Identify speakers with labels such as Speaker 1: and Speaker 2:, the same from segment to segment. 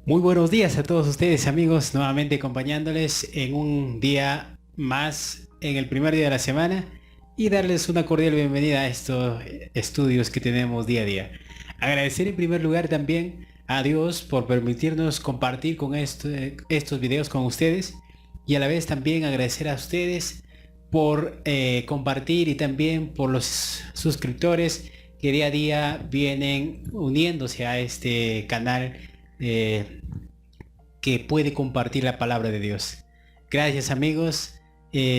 Speaker 1: Muy buenos días a todos ustedes amigos, nuevamente acompañándoles en un día más, en el primer día de la semana y darles una cordial bienvenida a estos estudios que tenemos día a día. Agradecer en primer lugar también a Dios por permitirnos compartir con estos videos con ustedes y a la vez también agradecer a ustedes por compartir y también por los suscriptores que día a día vienen uniéndose a este canal eh, que puede compartir la palabra de Dios. Gracias amigos,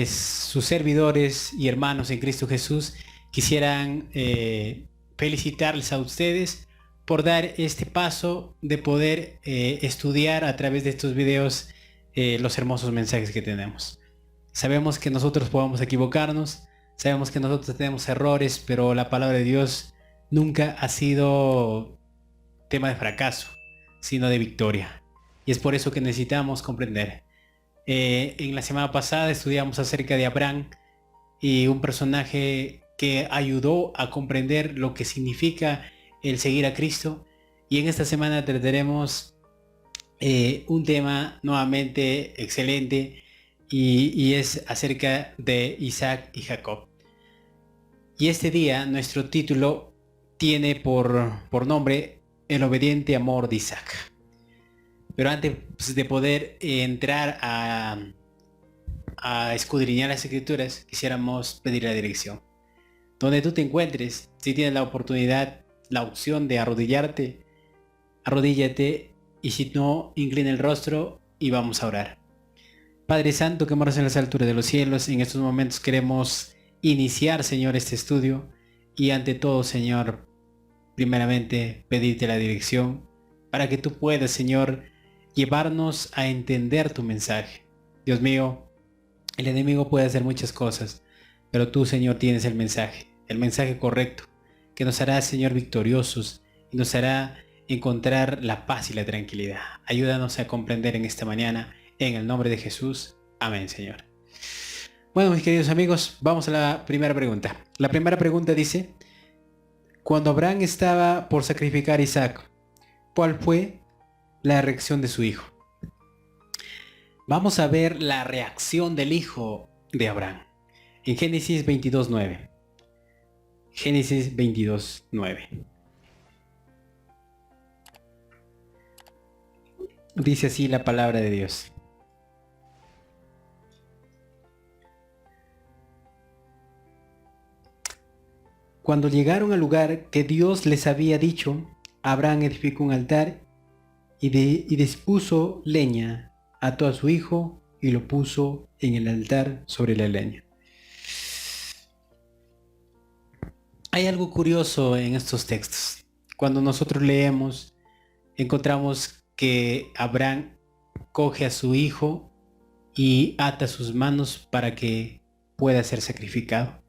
Speaker 1: sus servidores y hermanos en Cristo Jesús quisieran felicitarles a ustedes por dar este paso de poder estudiar a través de estos videos los hermosos mensajes que tenemos. Sabemos que nosotros podemos equivocarnos, sabemos que nosotros tenemos errores, pero la palabra de Dios nunca ha sido tema de fracaso, sino de victoria. Y es por eso que necesitamos comprender. En la semana pasada estudiamos acerca de Abraham y un personaje que ayudó a comprender lo que significa el seguir a Cristo. Y en esta semana trataremos un tema nuevamente excelente y es acerca de Isaac y Jacob. Y este día nuestro título tiene por nombre El obediente amor de Isaac. Pero antes de poder entrar a escudriñar las escrituras, quisiéramos pedir la dirección. Donde tú te encuentres, si tienes la oportunidad, la opción de arrodillarte, arrodíllate, y si no, inclina el rostro y vamos a orar. Padre Santo, que moras en las alturas de los cielos, en estos momentos queremos iniciar, Señor, este estudio y ante todo, Señor, primeramente pedirte la dirección para que tú puedas, Señor, llevarnos a entender tu mensaje. Dios mío, el enemigo puede hacer muchas cosas, pero tú, Señor, tienes el mensaje correcto, que nos hará, Señor, victoriosos y nos hará encontrar la paz y la tranquilidad. Ayúdanos a comprender en esta mañana, en el nombre de Jesús. Amén, Señor. Bueno, mis queridos amigos, vamos a la primera pregunta. La primera pregunta dice: cuando Abraham estaba por sacrificar a Isaac, ¿cuál fue la reacción de su hijo? Vamos a ver la reacción del hijo de Abraham en Génesis 22:9. Génesis 22:9. Dice así la palabra de Dios. Cuando llegaron al lugar que Dios les había dicho, Abraham edificó un altar y dispuso leña, ató a su hijo y lo puso en el altar sobre la leña. Hay algo curioso en estos textos. Cuando nosotros leemos, encontramos que Abraham coge a su hijo y ata sus manos para que pueda ser sacrificado.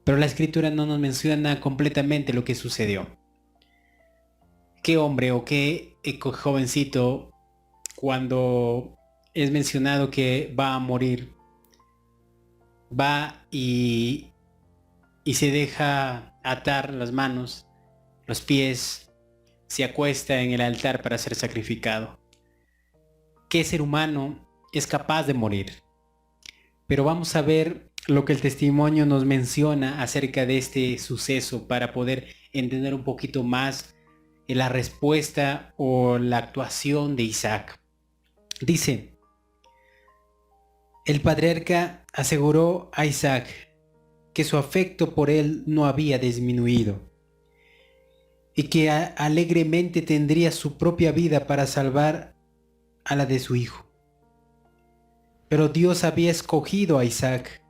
Speaker 1: Pero la escritura no nos menciona completamente lo que sucedió. ¿Qué hombre o qué jovencito, cuando es mencionado que va a morir, va y se deja atar las manos, los pies, se acuesta en el altar para ser sacrificado? ¿Qué ser humano es capaz de morir? Pero vamos a ver lo que el testimonio nos menciona acerca de este suceso para poder entender un poquito más la respuesta o la actuación de Isaac. Dice: el patriarca aseguró a Isaac que su afecto por él no había disminuido y que alegremente tendría su propia vida para salvar a la de su hijo. Pero Dios había escogido a Isaac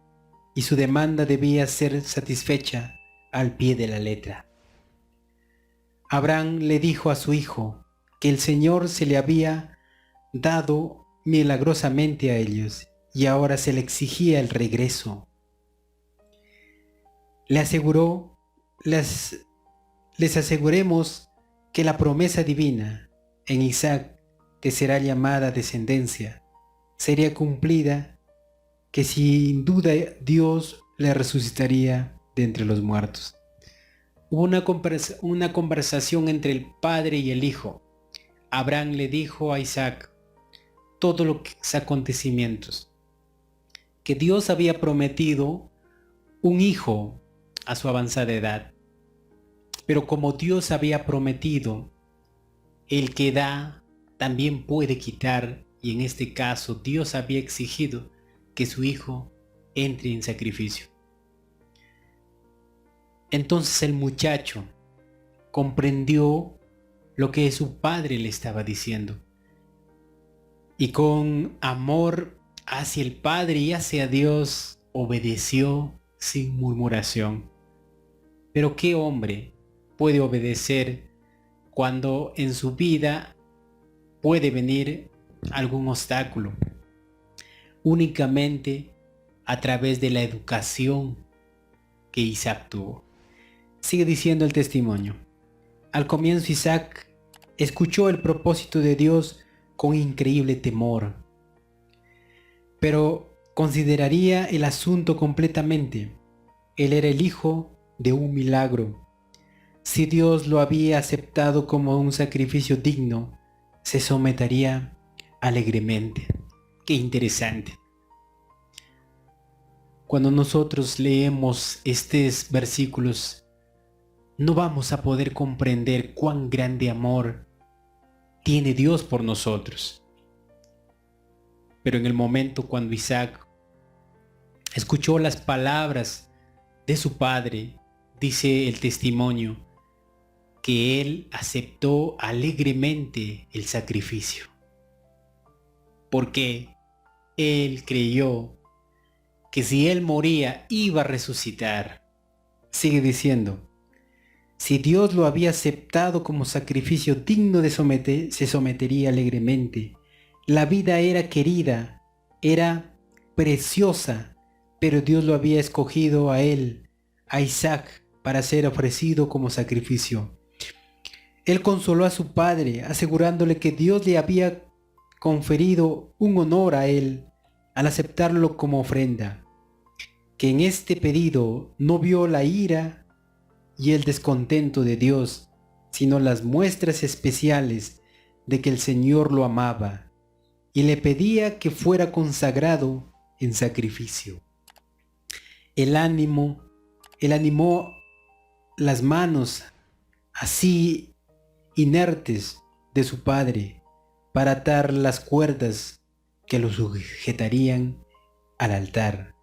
Speaker 1: y su demanda debía ser satisfecha al pie de la letra. Abraham le dijo a su hijo que el Señor se le había dado milagrosamente a ellos y ahora se le exigía el regreso. Le aseguró, les aseguremos que la promesa divina en Isaac, que será llamada descendencia, sería cumplida, que sin duda Dios le resucitaría de entre los muertos. Hubo una conversación entre el padre y el hijo. Abraham le dijo a Isaac todos los acontecimientos, que Dios había prometido un hijo a su avanzada edad, pero como Dios había prometido, el que da también puede quitar, y en este caso Dios había exigido que su hijo entre en sacrificio. Entonces el muchacho comprendió lo que su padre le estaba diciendo, y con amor hacia el Padre y hacia Dios obedeció sin murmuración. Pero ¿qué hombre puede obedecer cuando en su vida puede venir algún obstáculo? Únicamente a través de la educación que Isaac tuvo. Sigue diciendo el testimonio. Al comienzo Isaac escuchó el propósito de Dios con increíble temor, pero consideraría el asunto completamente. Él era el hijo de un milagro. Si Dios lo había aceptado como un sacrificio digno, se sometería alegremente. Qué interesante. Cuando nosotros leemos estos versículos, no vamos a poder comprender cuán grande amor tiene Dios por nosotros. Pero en el momento cuando Isaac escuchó las palabras de su padre, dice el testimonio, que él aceptó alegremente el sacrificio, porque él creyó que si él moría iba a resucitar. Sigue diciendo, si Dios lo había aceptado como sacrificio digno de se sometería alegremente. La vida era querida, era preciosa, pero Dios lo había escogido a él, a Isaac, para ser ofrecido como sacrificio. Él consoló a su padre, asegurándole que Dios le había conferido un honor a él al aceptarlo como ofrenda, que en este pedido no vio la ira y el descontento de Dios, sino las muestras especiales de que el Señor lo amaba y le pedía que fuera consagrado en sacrificio. Él animó las manos así inertes de su padre para atar las cuerdas que lo sujetarían al altar.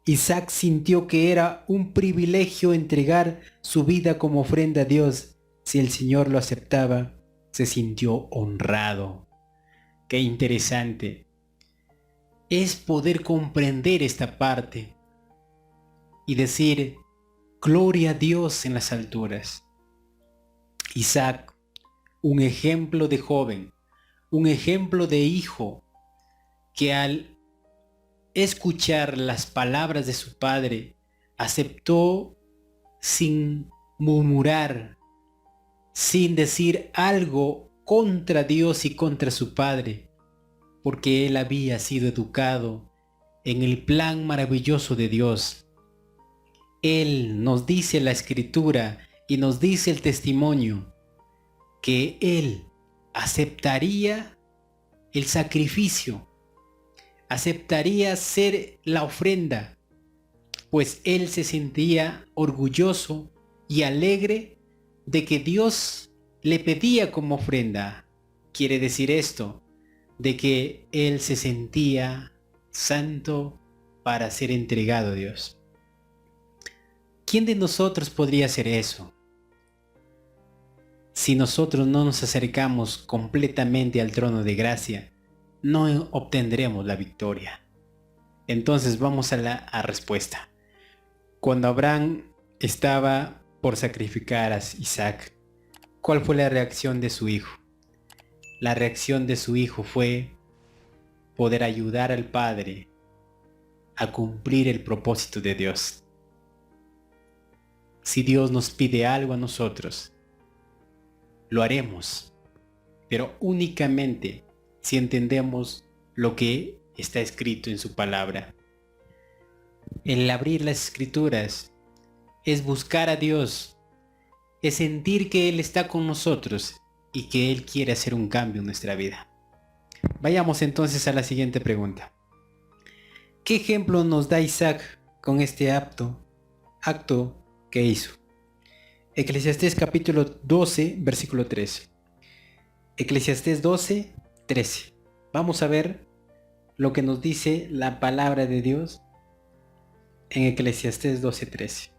Speaker 1: Isaac sintió que era un privilegio entregar su vida como ofrenda a Dios. Si el Señor lo aceptaba, se sintió honrado. Qué interesante es poder comprender esta parte y decir, gloria a Dios en las alturas. Isaac, un ejemplo de joven, un ejemplo de hijo, que al escuchar las palabras de su padre, aceptó sin murmurar, sin decir algo contra Dios y contra su padre, porque él había sido educado en el plan maravilloso de Dios. Él nos dice la escritura y nos dice el testimonio que él aceptaría el sacrificio, aceptaría ser la ofrenda, pues él se sentía orgulloso y alegre de que Dios le pedía como ofrenda. Quiere decir esto, de que él se sentía santo para ser entregado a Dios. ¿Quién de nosotros podría hacer eso? Si nosotros no nos acercamos completamente al trono de gracia, no obtendremos la victoria. Entonces vamos a la respuesta. Cuando Abraham estaba por sacrificar a Isaac, ¿cuál fue la reacción de su hijo? La reacción de su hijo fue poder ayudar al padre a cumplir el propósito de Dios. Si Dios nos pide algo a nosotros, lo haremos, pero únicamente si entendemos lo que está escrito en su palabra. El abrir las escrituras es buscar a Dios, es sentir que Él está con nosotros y que Él quiere hacer un cambio en nuestra vida. Vayamos entonces a la siguiente pregunta. ¿Qué ejemplo nos da Isaac con este acto que hizo? Eclesiastés capítulo 12, versículo 13. Eclesiastés 12, 13. Vamos a ver lo que nos dice la palabra de Dios en Eclesiastés 12, 13.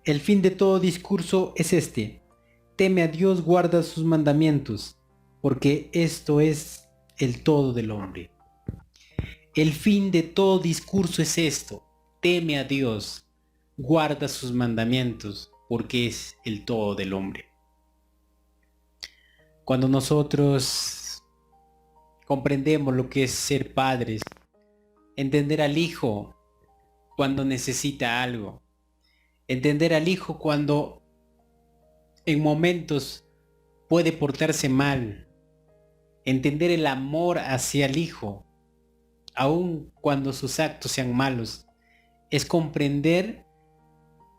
Speaker 1: El fin de todo discurso es este: teme a Dios, guarda sus mandamientos, porque esto es el todo del hombre. El fin de todo discurso es esto: teme a Dios, guarda sus mandamientos, porque es el todo del hombre. Cuando nosotros comprendemos lo que es ser padres, entender al hijo cuando necesita algo, entender al hijo cuando en momentos puede portarse mal, entender el amor hacia el hijo, aun cuando sus actos sean malos, es comprender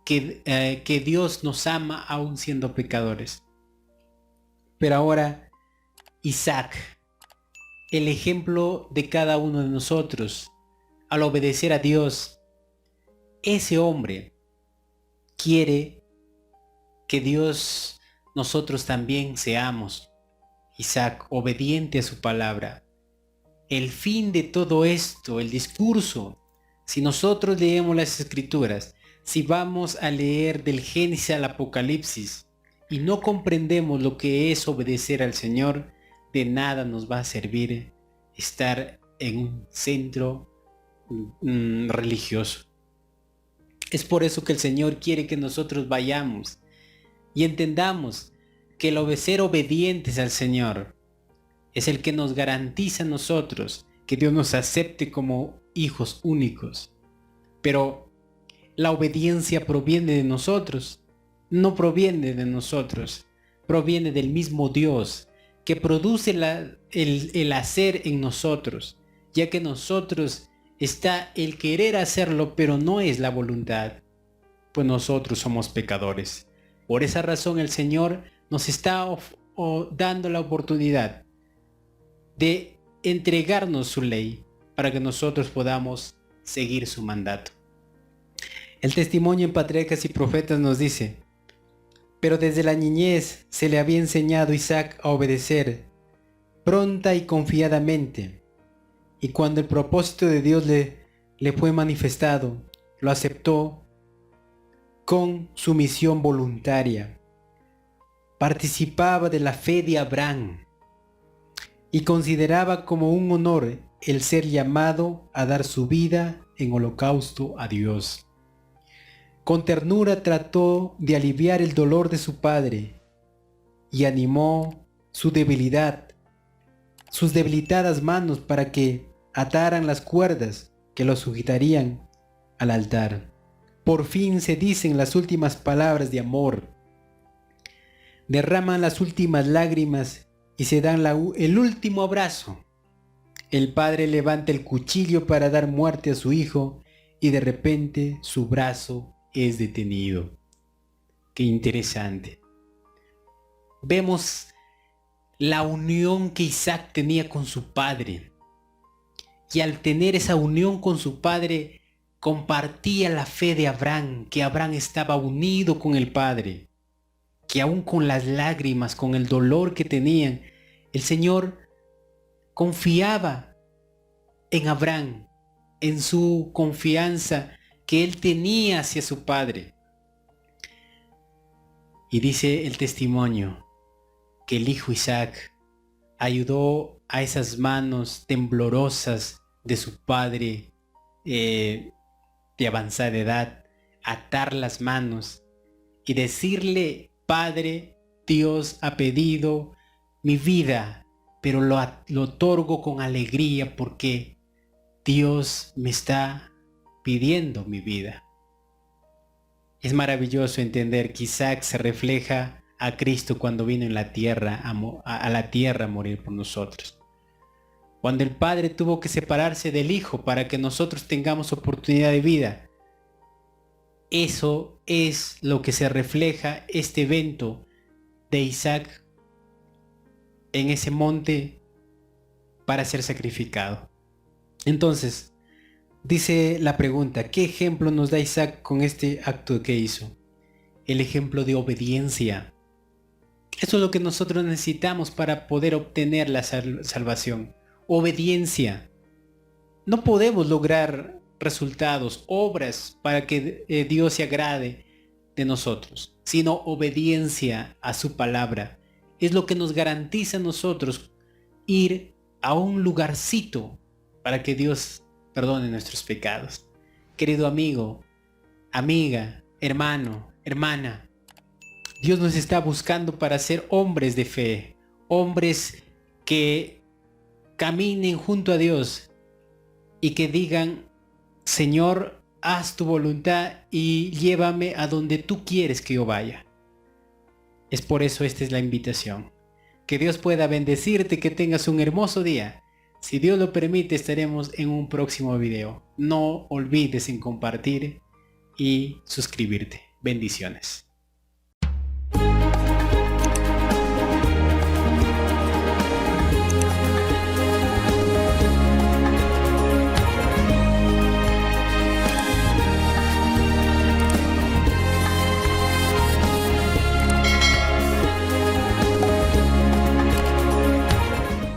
Speaker 1: que Dios nos ama aun siendo pecadores. Pero ahora, Isaac, el ejemplo de cada uno de nosotros, al obedecer a Dios, ese hombre quiere que Dios, nosotros también seamos, Isaac, obediente a su palabra. El fin de todo esto, el discurso, si nosotros leemos las Escrituras, si vamos a leer del Génesis al Apocalipsis y no comprendemos lo que es obedecer al Señor, de nada nos va a servir estar en un centro religioso. Es por eso que el Señor quiere que nosotros vayamos y entendamos que el ser obedientes al Señor es el que nos garantiza a nosotros que Dios nos acepte como hijos únicos. Pero la obediencia proviene de nosotros, no proviene de nosotros, proviene del mismo Dios que produce el hacer en nosotros, ya que nosotros está el querer hacerlo, pero no es la voluntad, pues nosotros somos pecadores. Por esa razón el Señor nos está dando la oportunidad de entregarnos su ley para que nosotros podamos seguir su mandato. El testimonio en Patriarcas y Profetas nos dice: pero desde la niñez se le había enseñado a Isaac a obedecer pronta y confiadamente, y cuando el propósito de Dios le fue manifestado, lo aceptó con sumisión voluntaria. Participaba de la fe de Abraham y consideraba como un honor el ser llamado a dar su vida en holocausto a Dios. Con ternura trató de aliviar el dolor de su padre y animó sus debilitadas manos para que ataran las cuerdas que lo sujetarían al altar. Por fin se dicen las últimas palabras de amor, derraman las últimas lágrimas y se dan el último abrazo. El padre levanta el cuchillo para dar muerte a su hijo y de repente su brazo es detenido. Qué interesante. Vemos la unión que Isaac tenía con su padre. Y al tener esa unión con su padre, compartía la fe de Abraham, que Abraham estaba unido con el padre, que aún con las lágrimas, con el dolor que tenían, el Señor confiaba en Abraham, en su confianza que él tenía hacia su padre. Y dice el testimonio que el hijo Isaac ayudó a esas manos temblorosas de su padre de avanzada edad a atar las manos y decirle: Padre, Dios ha pedido mi vida, pero lo otorgo con alegría porque Dios me está pidiendo mi vida. Es maravilloso entender que Isaac se refleja a Cristo cuando vino en la tierra a la tierra a morir por nosotros. Cuando el Padre tuvo que separarse del Hijo para que nosotros tengamos oportunidad de vida. Eso es lo que se refleja este evento de Isaac en ese monte para ser sacrificado. Entonces, dice la pregunta, ¿qué ejemplo nos da Isaac con este acto que hizo? El ejemplo de obediencia. Eso es lo que nosotros necesitamos para poder obtener la salvación. Obediencia. No podemos lograr resultados, obras para que Dios se agrade de nosotros, sino obediencia a su palabra. Es lo que nos garantiza a nosotros ir a un lugarcito para que Dios perdone nuestros pecados. Querido amigo, amiga, hermano, hermana, Dios nos está buscando para ser hombres de fe, hombres que caminen junto a Dios y que digan, Señor, haz tu voluntad y llévame a donde tú quieres que yo vaya. Es por eso esta es la invitación. Que Dios pueda bendecirte, que tengas un hermoso día. Si Dios lo permite, estaremos en un próximo video. No olvides en compartir y suscribirte. Bendiciones.